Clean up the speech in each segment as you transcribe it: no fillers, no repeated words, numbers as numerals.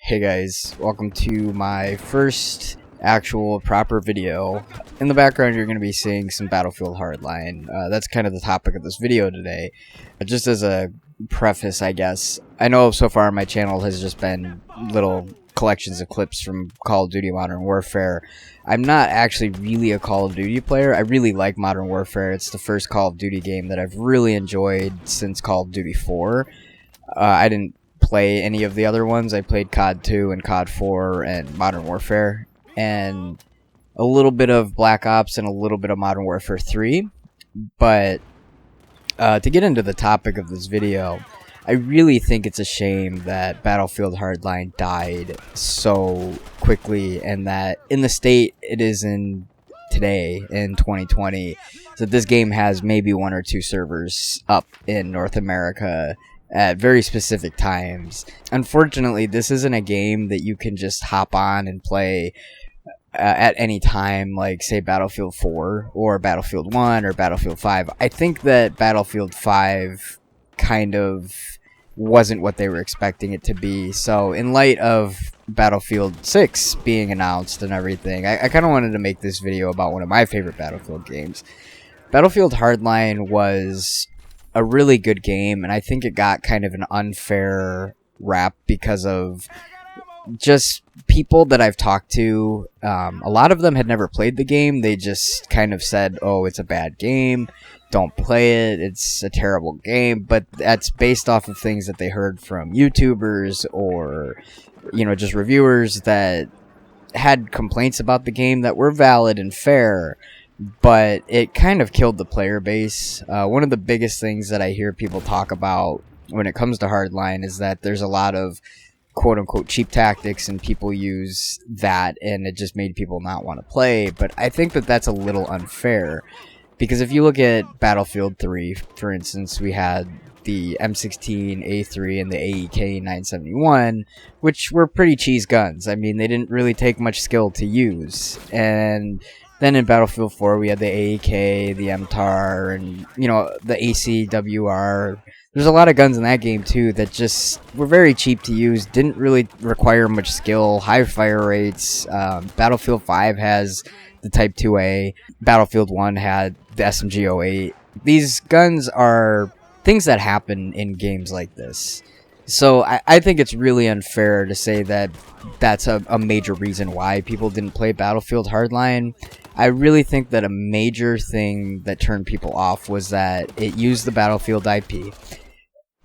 Hey guys, welcome to my first actual proper video. In the background you're going to be seeing some Battlefield Hardline. That's kind of the topic of this video today. Just as a preface, I guess, I know so far my channel has just been little collections of clips from Call of Duty Modern Warfare. I'm not actually really a Call of Duty player. I really like Modern Warfare. It's the first Call of Duty game that I've really enjoyed since Call of Duty 4. I didn't play any of the other ones. I played COD 2 and COD 4 and Modern Warfare and a little bit of Black Ops and a little bit of Modern Warfare 3. But to get into the topic of this video, I really think it's a shame that Battlefield Hardline died so quickly, and that in the state it is in today, in 2020, that this game has maybe 1 or 2 servers up in North America at very specific times. Unfortunately, this isn't a game that you can just hop on and play at any time, like say Battlefield 4 or Battlefield 1 or Battlefield 5. I think that Battlefield 5 kind of wasn't what they were expecting it to be. So in light of Battlefield 6 being announced and everything, I kind of wanted to make this video about one of my favorite Battlefield games. Battlefield Hardline was a really good game, and I think it got kind of an unfair rap because of just people that I've talked to. A lot of them had never played the game. They just kind of said, oh, it's a bad game, don't play it, it's a terrible game. But that's based off of things that they heard from YouTubers or, you know, just reviewers that had complaints about the game that were valid and fair. But it kind of killed the player base. One of the biggest things that I hear people talk about when it comes to Hardline is that there's a lot of quote-unquote cheap tactics, and people use that, and it just made people not want to play. But I think that that's a little unfair, because if you look at Battlefield 3, for instance, we had the M16A3 and the AEK 971, which were pretty cheese guns. I mean, they didn't really take much skill to use. And then in Battlefield 4, we had the AEK, the MTAR, and, you know, the ACWR. There's a lot of guns in that game, too, that just were very cheap to use, didn't really require much skill, high fire rates. Battlefield 5 has the Type 2A. Battlefield 1 had the SMG-08. These guns are things that happen in games like this. So I think it's really unfair to say that that's a major reason why people didn't play Battlefield Hardline. I really think that a major thing that turned people off was that it used the Battlefield IP,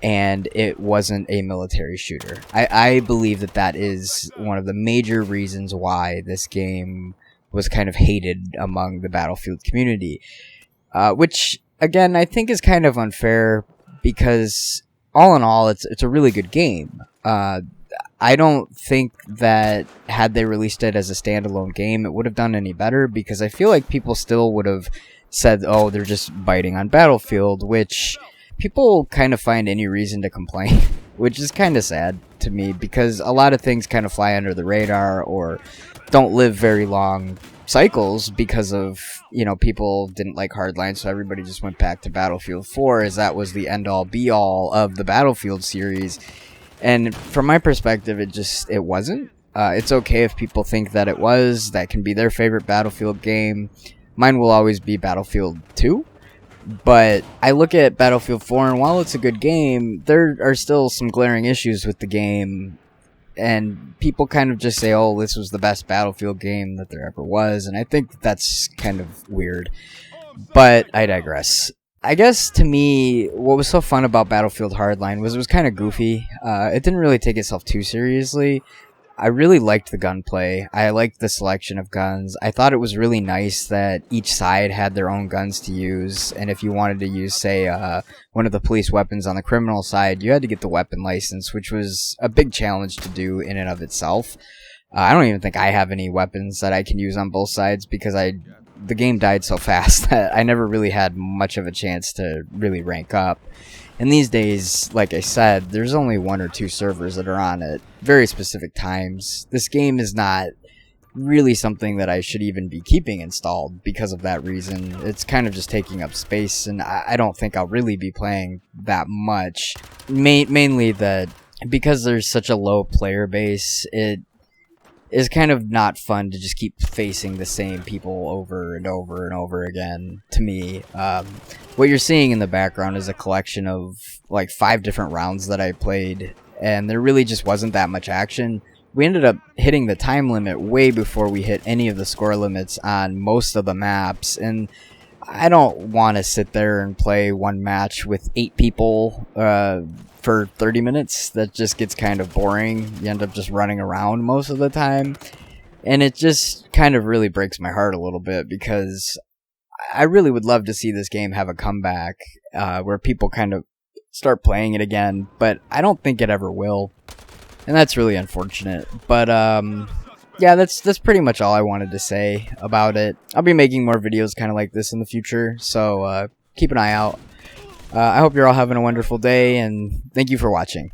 and it wasn't a military shooter. I believe that that is one of the major reasons why this game was kind of hated among the Battlefield community. Which, again, I think is kind of unfair, because all in all, it's a really good game. I don't think that had they released it as a standalone game, it would have done any better, because I feel like people still would have said, oh, they're just biting on Battlefield, which people kind of find any reason to complain, which is kind of sad to me, because a lot of things kind of fly under the radar or don't live very long cycles because of, you know, people didn't like Hardline, so everybody just went back to Battlefield 4 as that was the end-all be-all of the Battlefield series. And from my perspective, it wasn't. It's okay if people think that it was. That can be their favorite Battlefield game. Mine will always be Battlefield 2. But I look at Battlefield 4, and while it's a good game, there are still some glaring issues with the game. And people kind of just say, oh, this was the best Battlefield game that there ever was. And I think that's kind of weird. But I digress. I guess, to me, what was so fun about Battlefield Hardline was it was kind of goofy. It didn't really take itself too seriously. I really liked the gunplay. I liked the selection of guns. I thought it was really nice that each side had their own guns to use. And if you wanted to use, say, one of the police weapons on the criminal side, you had to get the weapon license, which was a big challenge to do in and of itself. I don't even think I have any weapons that I can use on both sides, because the game died so fast that I never really had much of a chance to really rank up. And these days, like I said, there's only 1 or 2 servers that are on at very specific times. This game is not really something that I should even be keeping installed because of that reason. It's kind of just taking up space, and I don't think I'll really be playing that much. Mainly that because there's such a low player base, it is kind of not fun to just keep facing the same people over and over and over again, to me. What you're seeing in the background is a collection of like 5 different rounds that I played, and there really just wasn't that much action. We ended up hitting the time limit way before we hit any of the score limits on most of the maps, and I don't want to sit there and play one match with 8 people for 30 minutes. That just gets kind of boring. You end up just running around most of the time, and it just kind of really breaks my heart a little bit, because I really would love to see this game have a comeback where people kind of start playing it again, but I don't think it ever will, and that's really unfortunate. But yeah, that's pretty much all I wanted to say about it. I'll be making more videos kind of like this in the future, so keep an eye out. I hope you're all having a wonderful day, and thank you for watching.